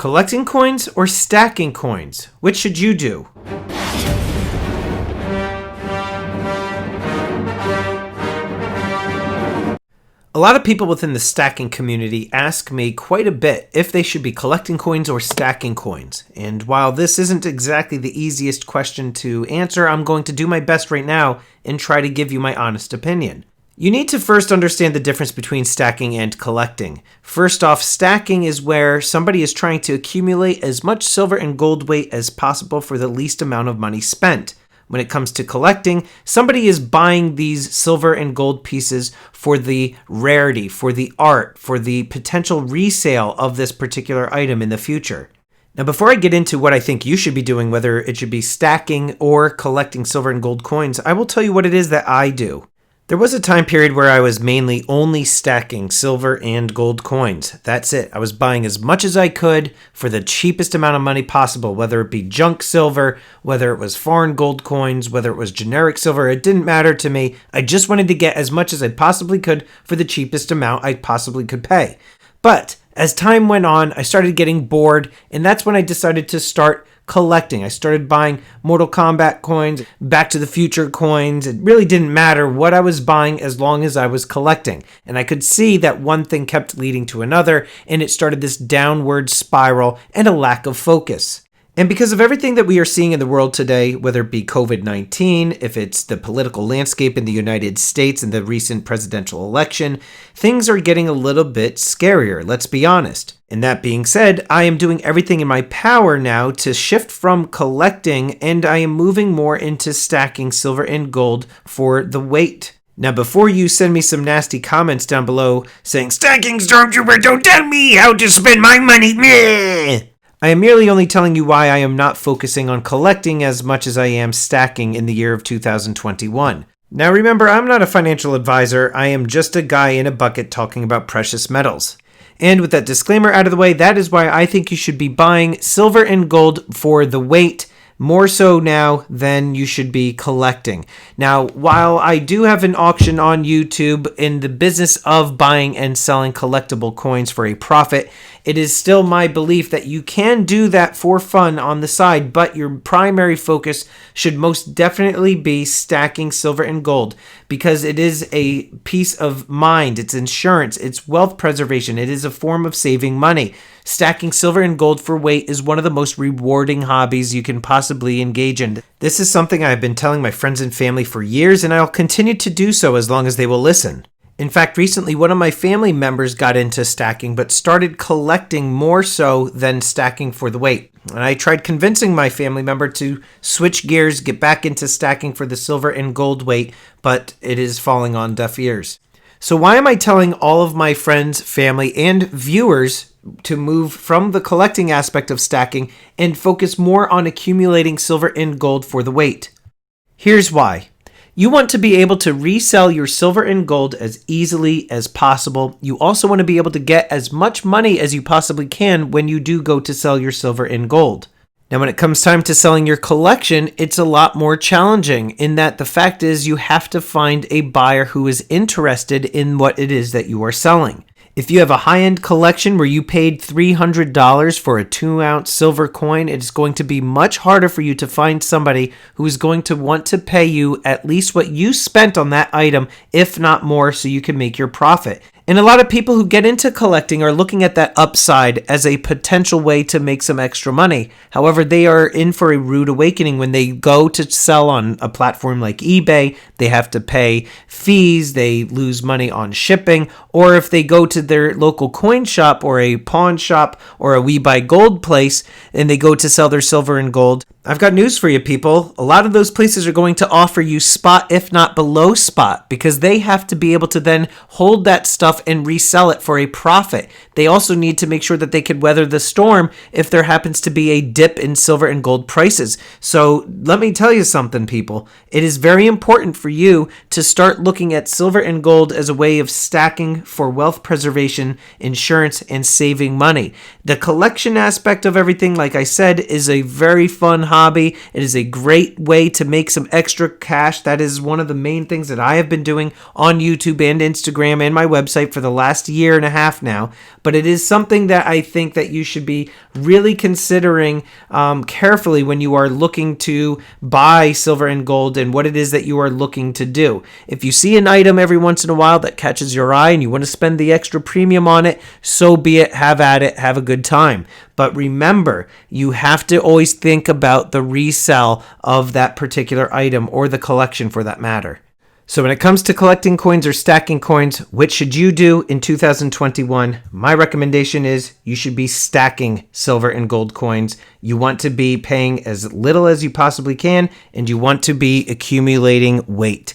Collecting coins or stacking coins? Which should you do? A lot of people within the stacking community ask me quite a bit if they should be collecting coins or stacking coins. And while this isn't exactly the easiest question to answer, I'm going to do my best right now and try to give you my honest opinion. You need to first understand the difference between stacking and collecting. First off, stacking is where somebody is trying to accumulate as much silver and gold weight as possible for the least amount of money spent. When it comes to collecting, somebody is buying these silver and gold pieces for the rarity, for the art, for the potential resale of this particular item in the future. Now, before I get into what I think you should be doing, whether it should be stacking or collecting silver and gold coins, I will tell you what it is that I do. There was a time period where I was mainly only stacking silver and gold coins. That's it. I was buying as much as I could for the cheapest amount of money possible, whether it be junk silver, whether it was foreign gold coins, whether it was generic silver. It didn't matter to me. I just wanted to get as much as I possibly could for the cheapest amount I possibly could pay. But as time went on, I started getting bored, and that's when I decided to start collecting. I started buying Mortal Kombat coins, Back to the Future coins. It really didn't matter what I was buying as long as I was collecting. And I could see that one thing kept leading to another, and it started this downward spiral and a lack of focus. And because of everything that we are seeing in the world today, whether it be COVID-19, if it's the political landscape in the United States and the recent presidential election, things are getting a little bit scarier, let's be honest. And that being said, I am doing everything in my power now to shift from collecting, and I am moving more into stacking silver and gold for the weight. Now, before you send me some nasty comments down below saying, "Stacking Stormtrooper, don't tell me how to spend my money," meh, I am merely only telling you why I am not focusing on collecting as much as I am stacking in the year of 2021. Now remember, I'm not a financial advisor, I am just a guy in a bucket talking about precious metals. And with that disclaimer out of the way, that is why I think you should be buying silver and gold for the weight, more so now than you should be collecting. Now, while I do have an auction on YouTube in the business of buying and selling collectible coins for a profit, it is still my belief that you can do that for fun on the side, but your primary focus should most definitely be stacking silver and gold because it is a peace of mind, it's insurance, it's wealth preservation, it is a form of saving money. Stacking silver and gold for weight is one of the most rewarding hobbies you can possibly engage in. This is something I've been telling my friends and family for years, and I'll continue to do so as long as they will listen. In fact, recently one of my family members got into stacking but started collecting more so than stacking for the weight. And I tried convincing my family member to switch gears, get back into stacking for the silver and gold weight, but it is falling on deaf ears. So why am I telling all of my friends, family, and viewers to move from the collecting aspect of stacking and focus more on accumulating silver and gold for the weight? Here's why. You want to be able to resell your silver and gold as easily as possible. You also want to be able to get as much money as you possibly can when you do go to sell your silver and gold. Now, when it comes time to selling your collection, it's a lot more challenging in that the fact is you have to find a buyer who is interested in what it is that you are selling. If you have a high-end collection where you paid $300 for a 2-ounce silver coin, it's going to be much harder for you to find somebody who is going to want to pay you at least what you spent on that item, if not more, so you can make your profit. And a lot of people who get into collecting are looking at that upside as a potential way to make some extra money. However, they are in for a rude awakening when they go to sell on a platform like eBay. They have to pay fees, they lose money on shipping, or if they go to their local coin shop or a pawn shop or a We Buy Gold place and they go to sell their silver and gold, I've got news for you people. A lot of those places are going to offer you spot, if not below spot, because they have to be able to then hold that stuff and resell it for a profit. They also need to make sure that they can weather the storm if there happens to be a dip in silver and gold prices. So let me tell you something, people. It is very important for you to start looking at silver and gold as a way of stacking for wealth preservation, insurance, and saving money. The collection aspect of everything, like I said, is a very fun hobby. It is a great way to make some extra cash. That is one of the main things that I have been doing on YouTube and Instagram and my website website for the last year and a half now, but it is something that I think that you should be really considering carefully when you are looking to buy silver and gold and what it is that you are looking to do. If you see an item every once in a while that catches your eye and you want to spend the extra premium on it, so be it. Have at it. Have a good time. But remember, you have to always think about the resell of that particular item or the collection for that matter. So when it comes to collecting coins or stacking coins, which should you do in 2021? My recommendation is you should be stacking silver and gold coins. You want to be paying as little as you possibly can, and you want to be accumulating weight.